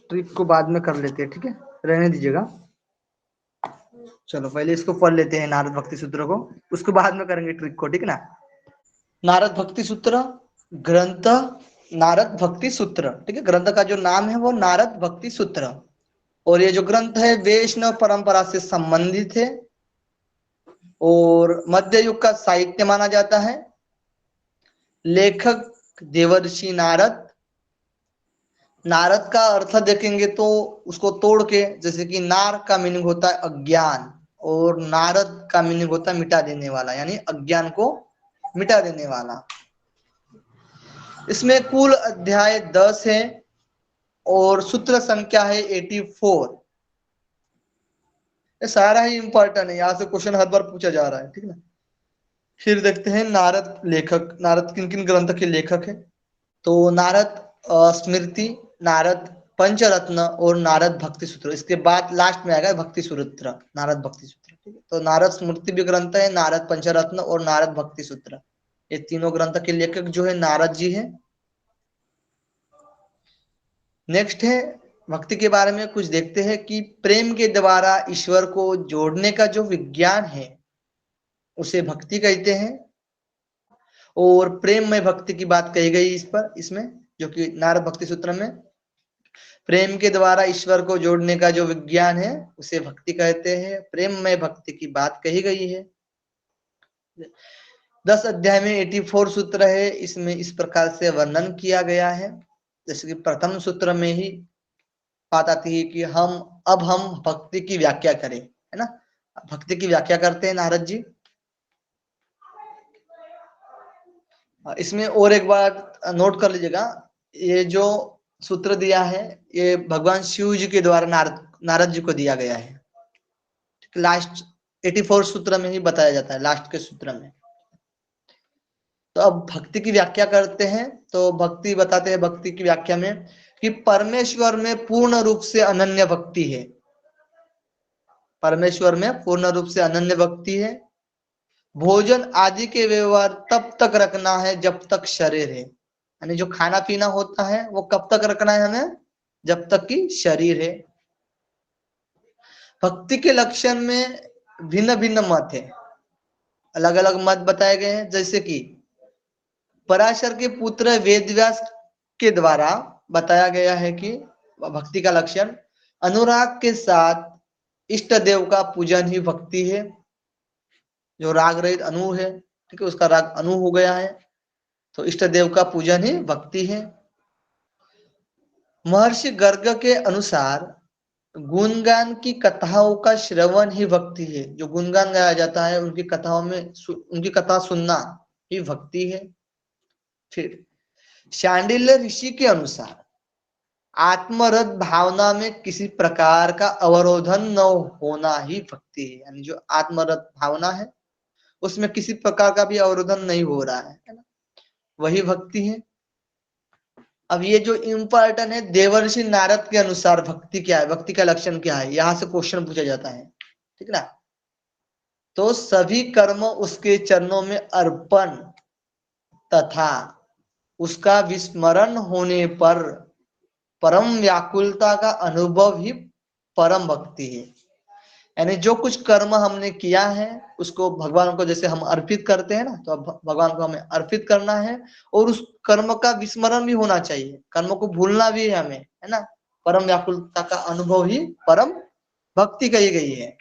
Trick को बाद में कर लेते हैं, ठीक है, रहने दीजिएगा। चलो पहले इसको पढ़ लेते हैं नारद भक्ति सूत्र को, उसको बाद में करेंगे ट्रिक को, ठीक है ना। नारद भक्ति सूत्र ग्रंथ, नारद भक्ति सूत्र, ठीक है, ग्रंथ का जो नाम है वो नारद भक्ति सूत्र। और ये जो ग्रंथ है वैष्णव परंपरा से संबंधित है और मध्य युग का साहित्य माना जाता है। लेखक देवर्षि नारद। नारद का अर्थ देखेंगे तो उसको तोड़ के, जैसे कि नार का मीनिंग होता है अज्ञान और नारद का मीनिंग होता है मिटा देने वाला, यानी अज्ञान को मिटा देने वाला। इसमें कुल अध्याय 10 है और सूत्र संख्या है 84। ये सारा ही इंपॉर्टेंट है, यहाँ से क्वेश्चन हर बार पूछा जा रहा है, ठीक है ना। फिर देखते हैं नारद लेखक, नारद किन किन ग्रंथ के लेखक है। तो नारद स्मृति, नारद पंचरत्न और नारद भक्ति सूत्र। इसके बाद लास्ट में आएगा भक्ति सूत्र, नारद भक्ति सूत्र, ठीक है। तो नारद स्मृति भी ग्रंथ है, नारद पंचरत्न और नारद भक्ति सूत्र, ये तीनों ग्रंथ के लेखक जो है नारद जी है। नेक्स्ट है भक्ति के बारे में कुछ देखते हैं कि प्रेम के द्वारा ईश्वर को जोड़ने का जो विज्ञान है उसे भक्ति कहते हैं। और प्रेम में भक्ति की बात कही गई इस पर, इसमें जो कि नारद भक्ति सूत्र में प्रेम के द्वारा ईश्वर को जोड़ने का जो विज्ञान है उसे भक्ति कहते हैं। प्रेम में भक्ति की बात कही गई है। 10 अध्याय में 84 सूत्र है, इसमें इस प्रकार से वर्णन किया गया है। जैसे कि प्रथम सूत्र में ही बात आती है कि हम भक्ति की व्याख्या करें, है ना। भक्ति की व्याख्या करते हैं नारद जी। इसमें और एक बात नोट कर लीजिएगा, ये जो सूत्र दिया है ये भगवान शिव जी के द्वारा नारद जी को दिया गया है। लास्ट 84 सूत्र में ही बताया जाता है, लास्ट के सूत्र में। तो अब भक्ति की व्याख्या करते हैं। तो भक्ति बताते हैं, भक्ति की व्याख्या में कि परमेश्वर में पूर्ण रूप से अनन्य भक्ति है। परमेश्वर में पूर्ण रूप से अनन्य भक्ति है। भोजन आदि के व्यवहार तब तक रखना है जब तक शरीर है, यानी जो खाना पीना होता है वो कब तक रखना है हमें, जब तक कि शरीर है। भक्ति के लक्षण में भिन्न भिन्न मत है, अलग अलग मत बताए गए हैं। जैसे कि पराशर के पुत्र वेदव्यास के द्वारा बताया गया है कि भक्ति का लक्षण अनुराग के साथ इष्ट देव का पूजन ही भक्ति है। जो राग रहित अनु है, ठीक है, उसका राग अनु हो गया है, तो इष्ट देव का पूजन ही भक्ति है। महर्षि गर्ग के अनुसार गुणगान की कथाओं का श्रवण ही भक्ति है। जो गुणगान गाया जाता है उनकी कथाओं में उनकी कथा सुनना ही भक्ति है। फिर शांडिल्य ऋषि के अनुसार आत्मरत भावना में किसी प्रकार का अवरोधन न होना ही भक्ति है। यानी जो आत्मरत भावना है उसमें किसी प्रकार का भी अवरोधन नहीं हो रहा है ना, वही भक्ति है। अब ये जो इम्पोर्टेंट है, देवर्षि नारद के अनुसार भक्ति क्या है, भक्ति का लक्षण क्या है, यहां से क्वेश्चन पूछा जाता है, ठीक ना। तो सभी कर्म उसके चरणों में अर्पण तथा उसका विस्मरण होने पर परम व्याकुलता का अनुभव ही परम भक्ति है। यानी जो कुछ कर्म हमने किया है उसको भगवान को जैसे हम अर्पित करते हैं ना, तो अब भगवान को हमें अर्पित करना है और उस कर्म का विस्मरण भी होना चाहिए, कर्म को भूलना भी है हमें, है ना। परम व्याकुलता का अनुभव ही परम भक्ति कही गई है।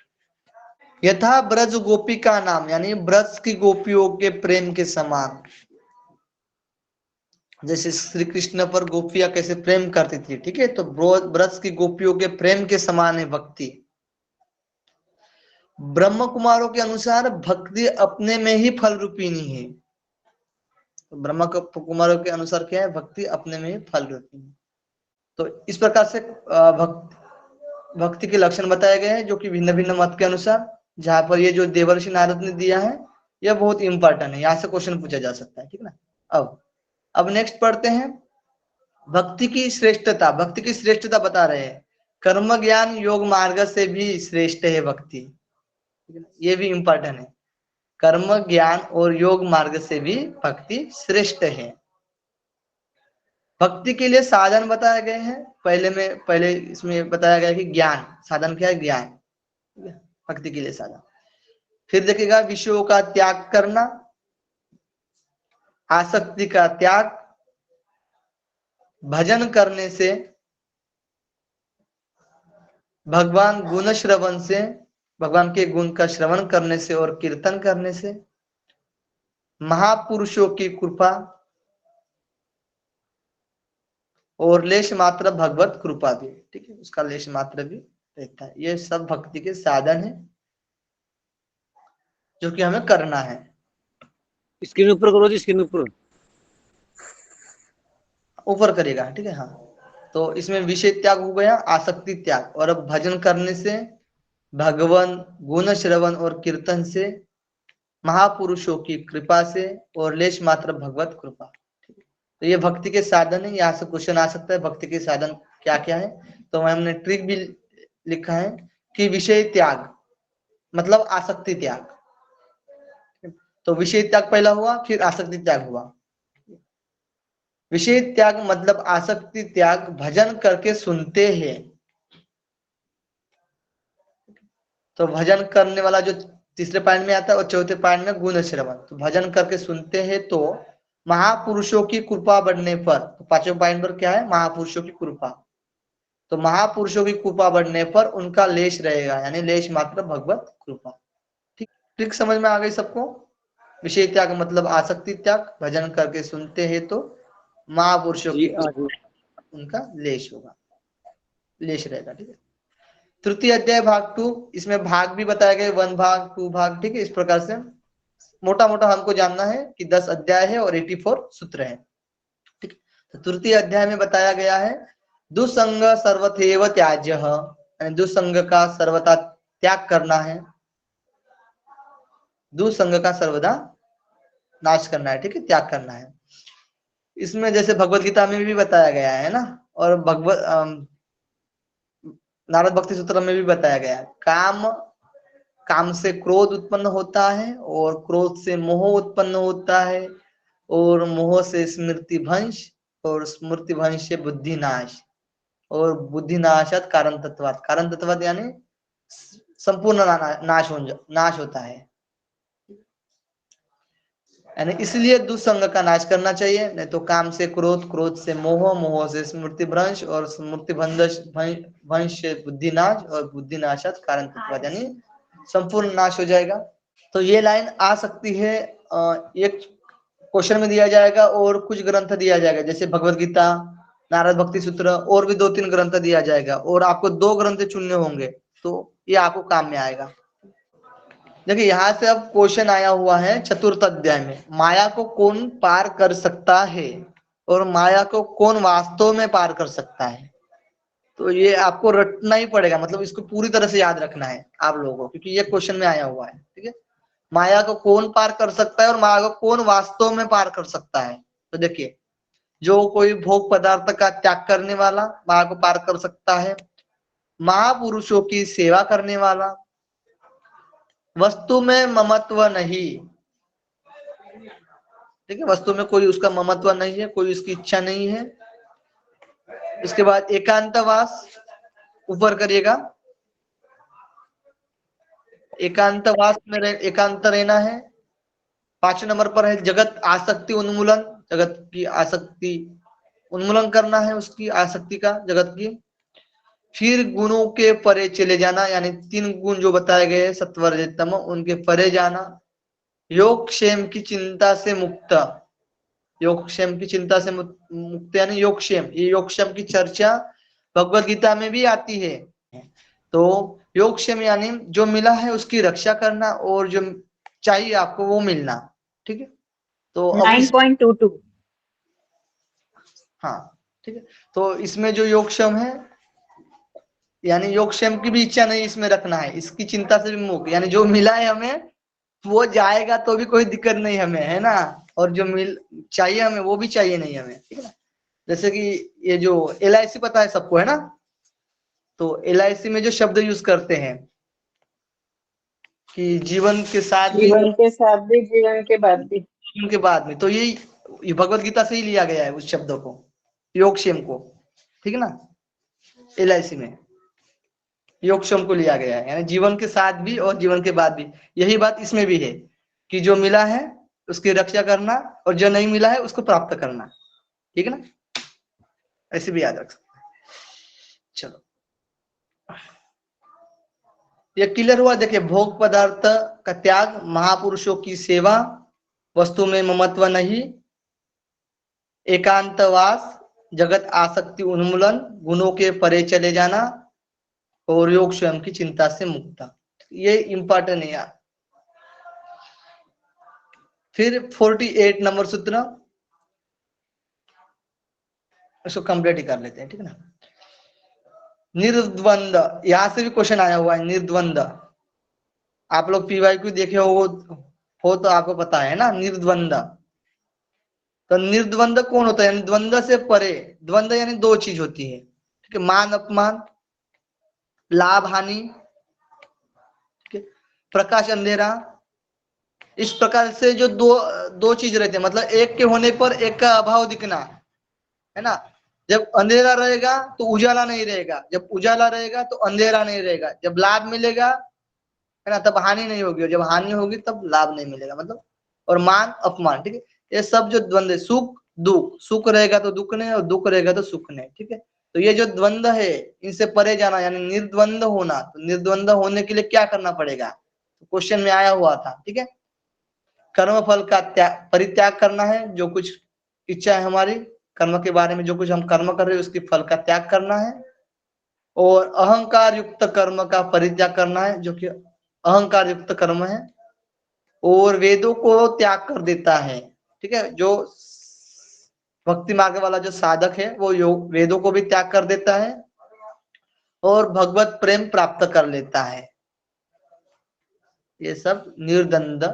यथा ब्रज गोपी का नाम, यानी ब्रज की गोपियों के प्रेम के समान। जैसे श्री कृष्ण पर गोपियां कैसे प्रेम करती थी, ठीक है, तो ब्रज की गोपियों के प्रेम के समान है भक्ति। ब्रह्म कुमारों के अनुसार भक्ति अपने में ही फल रूपिणी है। तो ब्रह्म कुमारों के अनुसार क्या है, भक्ति अपने में ही फल रूपिणी है। तो इस प्रकार से भक्ति के लक्षण बताए गए हैं जो कि भिन्न भिन्न मत के अनुसार। जहां पर ये जो देवर्षि नारद ने दिया है यह बहुत इंपॉर्टेंट है, यहाँ से क्वेश्चन पूछा जा सकता है, ठीक ना। अब नेक्स्ट पढ़ते हैं भक्ति की श्रेष्ठता। भक्ति की श्रेष्ठता बता रहे हैं, कर्म ज्ञान योग मार्ग से भी श्रेष्ठ है भक्ति, ये भी इंपॉर्टेंट है। कर्म ज्ञान और योग मार्ग से भी भक्ति श्रेष्ठ है। भक्ति के लिए साधन बताए गए हैं। पहले इसमें बताया गया कि ज्ञान, साधन क्या है? ज्ञान, भक्ति के लिए साधन। फिर देखिएगा विषयों का त्याग करना, आसक्ति का त्याग, भजन करने से, भगवान गुण श्रवण से, भगवान के गुण का श्रवण करने से और कीर्तन करने से, महापुरुषों की कृपा और लेश मात्र भगवत कृपा भी, ठीक है, उसका लेश मात्र भी रहता है। ये सब भक्ति के साधन है जो कि हमें करना है। स्क्रीन ऊपर करो जी, स्क्रीन ऊपर ऊपर करेगा, ठीक है। हाँ, तो इसमें विषय त्याग हो गया, आसक्ति त्याग, और अब भजन करने से, भगवान गुण श्रवण और कीर्तन से, महापुरुषों की कृपा से और लेश मात्र भगवत कृपा। तो ये भक्ति के साधन है। यहाँ से क्वेश्चन आ सकता है भक्ति के साधन क्या क्या है। तो हमने ट्रिक भी लिखा है कि विषय त्याग मतलब आसक्ति त्याग। तो विषय त्याग पहला हुआ, फिर आसक्ति त्याग हुआ। विषय त्याग मतलब आसक्ति त्याग भजन करके सुनते हैं। तो भजन करने वाला जो तीसरे पॉइंट में आता है और चौथे पॉइंट में गुण श्रवण। तो भजन करके सुनते हैं तो महापुरुषों की कृपा बढ़ने पर, तो पांचवें पॉइंट पर क्या है? महापुरुषों की कृपा। तो महापुरुषों की कृपा बढ़ने पर उनका लेश रहेगा, यानी लेश मात्र भगवत कृपा। ठीक, ठीक समझ में आ गई सबको? विषय त्याग मतलब आसक्ति त्याग, भजन करके सुनते हैं तो महापुरुषों की उनका लेश होगा, लेश रहेगा। ठीक है, तृतीय अध्याय भाग 2, इसमें भाग भी बताया गया, 1 भाग 2 भाग। ठीक है, इस प्रकार से मोटा मोटा हमको जानना है कि 10 अध्याय है और 84 सूत्र है। ठीक, तो तृतीय अध्याय में बताया गया है दुसंग सर्वथैव त्याज्य, यानी दुसंग का सर्वथा त्याग करना है, दुसंग का सर्वदा नाश करना है। ठीक है, त्याग करना है। इसमें जैसे भगवत गीता में भी बताया गया है ना, और नारद भक्ति सूत्र में भी बताया गया है, काम से क्रोध उत्पन्न होता है और क्रोध से मोह उत्पन्न होता है और मोह से स्मृति भंश और स्मृति भंश से बुद्धि नाश और बुद्धि नाशात कारण तत्वात, कारण तत्वात यानी संपूर्ण नाश होता है। यानी इसलिए दुसंग का नाश करना चाहिए, नहीं तो काम से क्रोध, क्रोध से मोह, मोह से स्मृति भ्रंश और स्मृति भंश से बुद्धि नाश और बुद्धि नाशात कारण तत्वात, यानी संपूर्ण नाश हो जाएगा। तो ये लाइन आ सकती है, एक क्वेश्चन में दिया जाएगा और कुछ ग्रंथ दिया जाएगा, जैसे भगवत गीता, नारद भक्ति सूत्र, और भी 2-3 ग्रंथ दिया जाएगा और आपको 2 ग्रंथ चुनने होंगे, तो ये आपको काम में आएगा। देखिए यहाँ से अब क्वेश्चन आया हुआ है चतुर्थ अध्याय में, माया को कौन पार कर सकता है और माया को कौन वास्तव में पार कर सकता है। तो ये आपको रटना ही पड़ेगा, मतलब इसको पूरी तरह से याद रखना है आप लोगों को, क्योंकि ये क्वेश्चन में आया हुआ है। ठीक है, माया को कौन पार कर सकता है और माया को कौन वास्तव में पार कर सकता है। तो देखिए, जो कोई भोग पदार्थ का त्याग करने वाला माया को पार कर सकता है, महापुरुषों की सेवा करने वाला, वस्तु में ममत्व नहीं, ठीक है, वस्तु में कोई उसका ममत्व नहीं है, कोई उसकी इच्छा नहीं है। इसके बाद एकांतवास, ऊपर करिएगा, एकांतवास में एकांत रहना है। 5 नंबर पर है जगत आसक्ति उन्मूलन, जगत की आसक्ति उन्मूलन करना है, उसकी आसक्ति का, जगत की। फिर गुणों के परे चले जाना, यानी 3 गुण जो बताए गए हैं सत्व रजत तम, उनके परे जाना। योग क्षेम की चिंता से मुक्त, योगक्षेम की चिंता से मुक्त यानी योगक्षेम, ये योगक्षेम की चर्चा भगवत गीता में भी आती है। तो योगक्षेम यानी जो मिला है उसकी रक्षा करना और जो चाहिए आपको वो मिलना। ठीक है, तो अब 9.22 हाँ, ठीक है, तो इसमें जो योगक्षेम है यानी योगक्षेम की भी इच्छा नहीं इसमें रखना है, इसकी चिंता से भी मुक्त, यानी जो मिला है हमें वो जाएगा तो भी कोई दिक्कत नहीं हमें, है ना, और जो मिल चाहिए हमें वो भी चाहिए नहीं हमें। ठीक है ना, जैसे कि ये जो LIC पता है सबको, है ना, तो LIC में जो शब्द यूज करते हैं कि जीवन के साथ भी, जीवन के साथ भी जीवन के बाद भी, जीवन के बाद में, तो ये भगवत गीता से ही लिया गया है उस शब्दों को। योगक्षेम को, ठीक है ना, LIC में योगक्षेम को लिया गया है, यानी जीवन के साथ भी और जीवन के बाद भी। यही बात इसमें भी है कि जो मिला है उसकी रक्षा करना और जो नहीं मिला है उसको प्राप्त करना, ठीक है ना, ऐसे भी याद रख सकते हैं। चलो ये क्लियर हुआ। देखिए, भोग पदार्थ का त्याग, महापुरुषों की सेवा, वस्तु में ममत्व नहीं, एकांतवास, जगत आसक्ति उन्मूलन, गुणों के परे चले जाना और योग स्वयं की चिंता से मुक्ता। ये इंपॉर्टेंट है यार। फिर 48 नंबर सूत्र, इसको कंप्लीट ही कर लेते हैं, ठीक है ना। निर्द्वंद, यहां से भी क्वेश्चन आया हुआ है। निर्द्वंद, आप लोग PYQ देखे हो तो आपको पता है ना निर्द्वंद। तो निर्द्वंद कौन होता है? द्वंद्व से परे, द्वंद्व यानी दो चीज होती है, ठीक है, मान अपमान, लाभ हानि, ठीक है, प्रकाश अंधेरा। इस प्रकार से जो दो चीज रहते हैं, मतलब एक के होने पर एक का अभाव दिखना, है ना। जब अंधेरा रहेगा तो उजाला नहीं रहेगा, जब उजाला रहेगा तो अंधेरा नहीं रहेगा, जब लाभ मिलेगा, है ना, तब हानि नहीं होगी, और जब हानि होगी तब लाभ नहीं मिलेगा, मतलब। और मान अपमान, ठीक है, ये सब जो द्वंद्व, सुख दुख, सुख रहेगा तो दुख नहीं और दुख रहेगा तो सुख नहीं, ठीक है। तो ये जो द्वंद्व है इनसे परे जाना यानी निर्द्वंद होना। तो निर्द्वंद होने के लिए क्या करना पड़ेगा? तो क्वेश्चन में आया हुआ था, ठीक है। कर्म फल का परित्याग करना है, जो कुछ इच्छा है हमारी कर्म के बारे में, जो कुछ हम कर्म कर रहे हैं उसकी फल का त्याग करना है, और अहंकार युक्त कर्म का परित्याग करना है, जो कि अहंकार युक्त कर्म है, और वेदों को त्याग कर देता है, ठीक है। जो भक्ति मार्ग वाला जो साधक है वो योग वेदों को भी त्याग कर देता है और भगवत प्रेम प्राप्त कर लेता है। ये सब निर्द्वंद,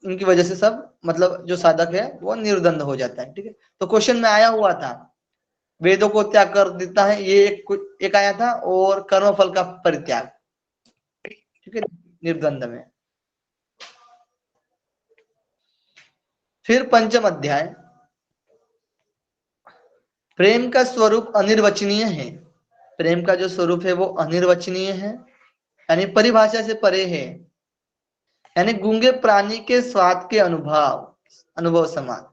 इनकी वजह से सब, मतलब जो साधक है वो निर्द्वंद हो जाता है, ठीक है। तो क्वेश्चन में आया हुआ था वेदों को त्याग कर देता है, ये एक आया था, और कर्म फल का परित्याग, ठीक है, निर्द्वंद में। फिर पंचम अध्याय, प्रेम का स्वरूप अनिर्वचनीय है। प्रेम का जो स्वरूप है वो अनिर्वचनीय है, यानी परिभाषा से परे है, यानी गूंगे प्राणी के स्वाद के अनुभव समान,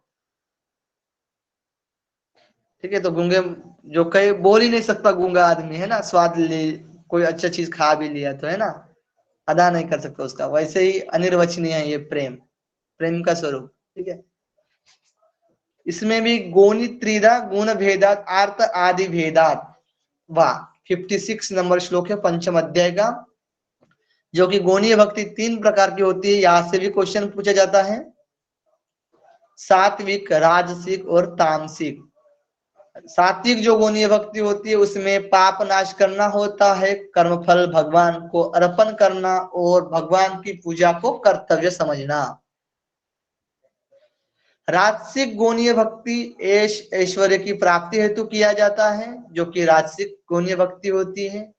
ठीक है। तो गूंगे जो कई बोल ही नहीं सकता गूंगा आदमी, है ना, स्वाद ले कोई अच्छा चीज खा भी लिया तो, है ना, अदा नहीं कर सकता उसका, वैसे ही अनिर्वचनीय है ये प्रेम, प्रेम का स्वरूप, ठीक है। इसमें भी गोनी त्रिधा गुण भेदात आर्त आदि भेदात, वाह 56 नंबर श्लोक है पंचम अध्याय का, जो कि गोनीय भक्ति 3 प्रकार की होती है। यहां से भी क्वेश्चन पूछा जाता है, सात्विक, राजसिक और तामसिक। सात्विक जो गोनीय भक्ति होती है उसमें पाप नाश करना होता है, कर्मफल भगवान को अर्पण करना और भगवान की पूजा को कर्तव्य समझना। राजसिक गोनीय भक्ति ऐश्वर्य की प्राप्ति हेतु किया जाता है, जो कि राजसिक गोनीय भक्ति होती है,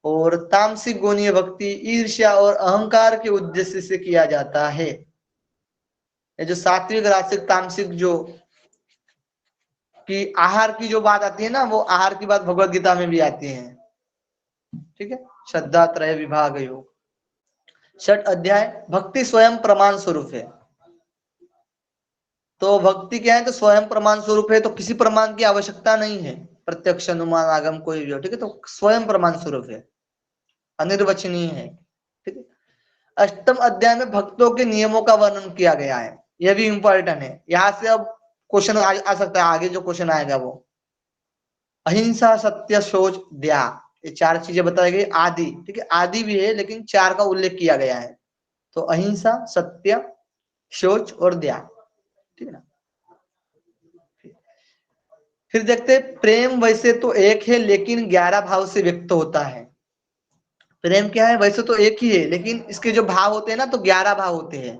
और तामसिक गोनीय भक्ति ईर्ष्या और अहंकार के उद्देश्य से किया जाता है। ये जो सात्विक, राजसिक, तामसिक जो कि आहार की जो बात आती है ना, वो आहार की बात भगवत गीता में भी आती है, ठीक है। श्रद्धा त्रय विभाग योग, 6 अध्याय, भक्ति स्वयं प्रमाण स्वरूप है। तो भक्ति क्या है? तो स्वयं प्रमाण स्वरूप है, तो किसी प्रमाण की आवश्यकता नहीं है, प्रत्यक्ष अनुमान आगम कोई भी हो, ठीक है। तो स्वयं प्रमाण स्वरूप है, अनिर्वचनीय है, ठीक है। अष्टम अध्याय में भक्तों के नियमों का वर्णन किया गया है, यह भी इंपॉर्टेंट है। यहां से अब क्वेश्चन आ सकता है, आगे जो क्वेश्चन आएगा वो अहिंसा, सत्य, शौच, दया, ये 4 चीजें बताई गई। आदि, ठीक है, आदि भी है लेकिन 4 का उल्लेख किया गया है। तो अहिंसा, सत्य, शौच और दया, ठीक है ना। फिर देखते हैं, प्रेम वैसे तो एक है लेकिन 11 भाव से व्यक्त होता है। प्रेम क्या है? वैसे तो एक ही है लेकिन इसके जो भाव होते हैं ना, तो 11 भाव होते हैं।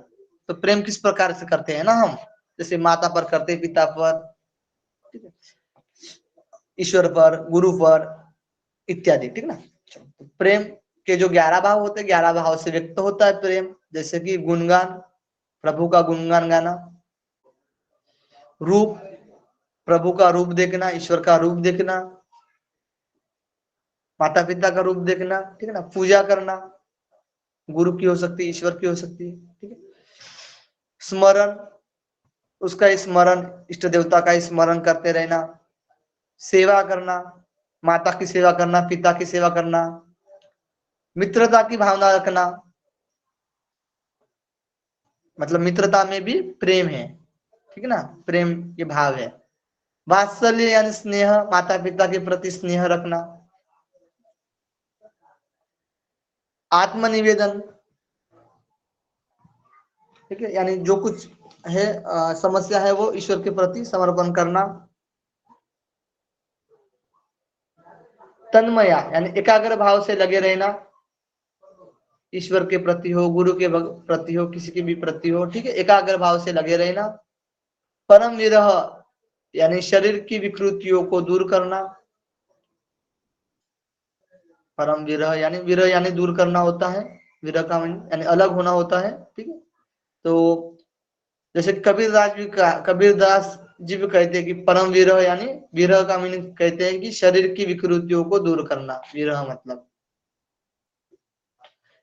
तो प्रेम किस प्रकार से करते हैं ना हम, जैसे माता पर करते, पिता पर, ठीक है, ईश्वर पर, गुरु पर इत्यादि, ठीक ना। तो प्रेम के जो 11 भाव होते हैं, 11 भाव से व्यक्त होता है प्रेम। जैसे कि गुणगान, प्रभु का गुणगान गाना, रूप, प्रभु का रूप देखना, ईश्वर का रूप देखना, माता पिता का रूप देखना, ठीक है ना, पूजा करना, गुरु की हो सकती है, ईश्वर की हो सकती है, ठीक है। स्मरण, उसका स्मरण, इष्ट देवता का स्मरण करते रहना, सेवा करना, माता की सेवा करना, पिता की सेवा करना, मित्रता की भावना रखना, मतलब मित्रता में भी प्रेम है, ठीक है ना, प्रेम के भाव है। वात्सल्य यानी स्नेह, माता पिता के प्रति स्नेह रखना। आत्मनिवेदन, ठीक है, यानी जो कुछ है समस्या है वो ईश्वर के प्रति समर्पण करना। तन्मया यानी एकाग्र भाव से लगे रहना, ईश्वर के प्रति हो, गुरु के प्रति हो, किसी के भी प्रति हो, ठीक है, एकाग्र भाव से लगे रहना। परम विरह यानी शरीर की विकृतियों को दूर करना। परम विरह यानी दूर करना होता है, विरह का यानी अलग होना होता है, ठीक है। तो जैसे कबीरदास जी भी कहते हैं कि परम विरह यानी विरह का मीनिंग कहते हैं कि शरीर की विकृतियों को दूर करना, विरह मतलब।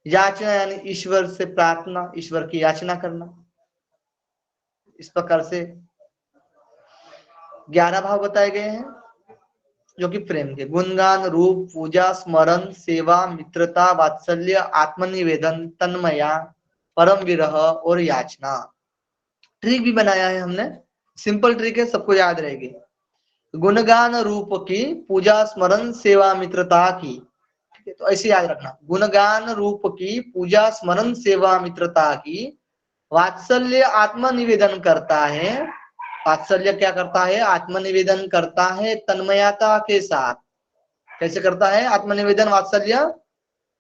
याचना यानी ईश्वर से प्रार्थना, ईश्वर की याचना करना। इस प्रकार से 11 भाव बताए गए हैं जो कि प्रेम के। गुणगान, रूप, पूजा, स्मरण, सेवा, मित्रता, वात्सल्य, आत्मनिवेदन, तन्मया, परम विरह और याचना। ट्रिक भी बनाया है हमने, सिंपल ट्रिक है, सबको याद रहेगी। गुणगान रूप की पूजा, स्मरण, सेवा, मित्रता की, ठीक है, तो ऐसे याद रखना। गुणगान रूप की पूजा, स्मरण, सेवा, मित्रता की। वात्सल्य आत्मनिवेदन करता है, वात्सल्य क्या करता है, आत्मनिवेदन करता है तन्मयता के साथ। कैसे करता है आत्मनिवेदन वात्सल्य,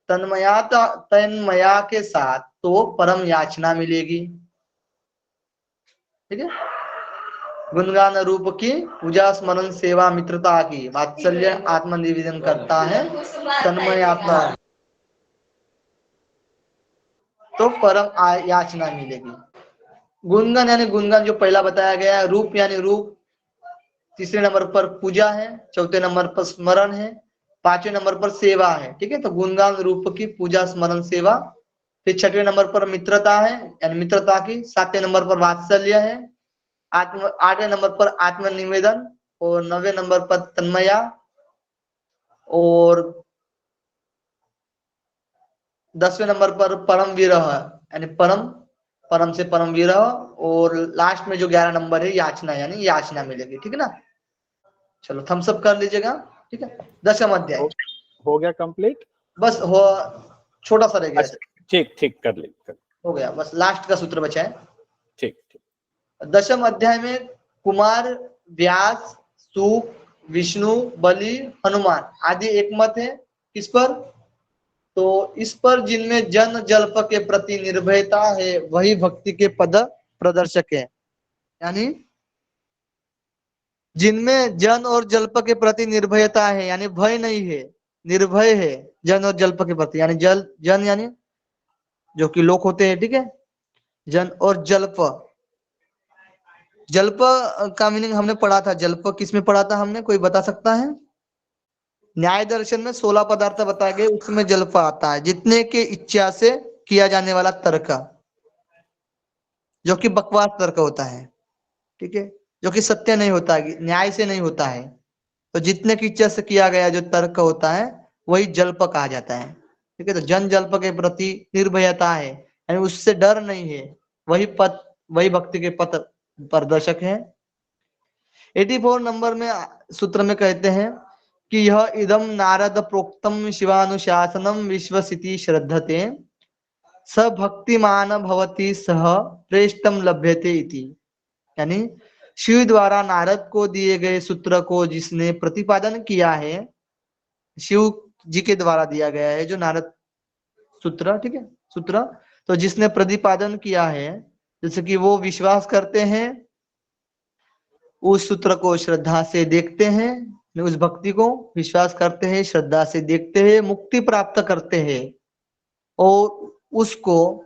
तन्मया के साथ, तो परम याचना मिलेगी, ठीक है। गुणगान रूप की पूजा, स्मरण, सेवा, मित्रता की। वात्सल्य आत्मनिवेदन करता है तन्मयता, तो परम याचना मिलेगी। गुणगान यानी गुणगान जो पहला बताया गया है। रूप यानी रूप, तीसरे नंबर पर पूजा है, चौथे नंबर पर स्मरण है, पांचवें नंबर पर सेवा है, ठीक है। तो गुणगान रूप की पूजा, स्मरण, सेवा। फिर छठवें नंबर पर मित्रता है यानी मित्रता की। सातवें नंबर पर वात्सल्य है। आठवें नंबर पर आत्मनिवेदन, और 9वें नंबर पर तन्मया, और 10वें नंबर पर परम विरह यानी परम से परम विरह, और लास्ट में जो 11 नंबर है याचना यानी याचना मिलेगी, ठीक है ना। चलो थम्स अप कर लीजिएगा, ठीक है। 10वां अध्याय हो गया कंप्लीट, बस हो, छोटा सा रह गया। अच्छा, ठीक ठीक कर ले, हो गया, बस लास्ट का सूत्र बचा है। ठीक ठीक। 10वें अध्याय में कुमार, व्यास, सूक, विष्णु, बलि, हनुमान आदि एक मत है। किस पर, तो इस पर जिनमें जन जल्प के प्रति निर्भयता है वही भक्ति के पद प्रदर्शक है। यानी जिनमें जन और जल्प के प्रति निर्भयता है यानी भय नहीं है, निर्भय है जन और जल्प के प्रति, यानी जन यानी जो कि लोग होते हैं, ठीक है। जन और जल्प, जल्प का मीनिंग हमने पढ़ा था। जल्प किसमें पढ़ा था हमने, कोई बता सकता है। न्याय दर्शन में 16 पदार्थ बताए गए, उसमें जल्प आता है, जितने के इच्छा से किया जाने वाला तर्क, जो कि बकवास तर्क होता है, ठीक है, जो कि सत्य नहीं होता है, न्याय से नहीं होता है। तो जितने की इच्छा से किया गया जो तर्क होता है वही जल्प कहा जाता है, ठीक है। तो जन जल्प के प्रति निर्भयता है यानी उससे डर नहीं है, वही पथ, वही भक्ति के पथ प्रदर्शक है। 84 नंबर में सूत्र में कहते हैं कि यह इदम नारद प्रोक्तम शिवानुशासनम विश्वसिति श्रद्धते स भक्तिमान भवति सह प्रेष्टम लभ्यते इति। यानी शिव द्वारा नारद को दिए गए सूत्र को जिसने प्रतिपादन किया है, शिव जी के द्वारा दिया गया है जो नारद सूत्र, ठीक है, सूत्र, तो जिसने प्रतिपादन किया है, जैसे कि वो विश्वास करते हैं, उस सूत्र को श्रद्धा से देखते हैं, उस भक्ति को विश्वास करते हैं, श्रद्धा से देखते हैं, मुक्ति प्राप्त करते हैं, और उसको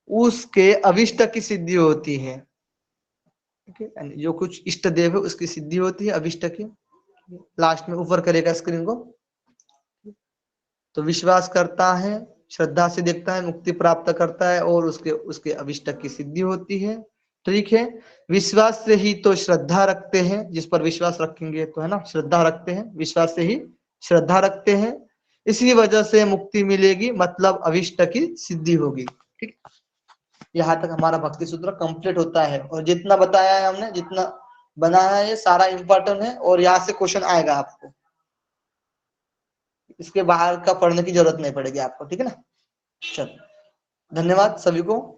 उसके अभिष्ट की सिद्धि होती है। ठीक है, यानी जो कुछ इष्ट देव है उसकी सिद्धि होती है अभिष्ट की। लास्ट में ऊपर करेगा स्क्रीन को। तो विश्वास करता है, श्रद्धा से देखता है, मुक्ति प्राप्त करता है और उसके उसके अभिष्ट की सिद्धि होती है। ठीक है, विश्वास से ही तो श्रद्धा रखते हैं, जिस पर विश्वास रखेंगे तो है ना श्रद्धा रखते हैं, विश्वास से ही श्रद्धा रखते हैं, इसी वजह से मुक्ति मिलेगी, मतलब अभिष्ट की सिद्धि होगी। ठीक, यहाँ तक हमारा भक्ति सूत्र कंप्लीट होता है। और जितना बताया है हमने, जितना बनाया है, ये सारा इंपॉर्टेंट है और यहाँ से क्वेश्चन आएगा आपको, इसके बाहर का पढ़ने की जरूरत नहीं पड़ेगी आपको। ठीक है ना, चलो धन्यवाद सभी को।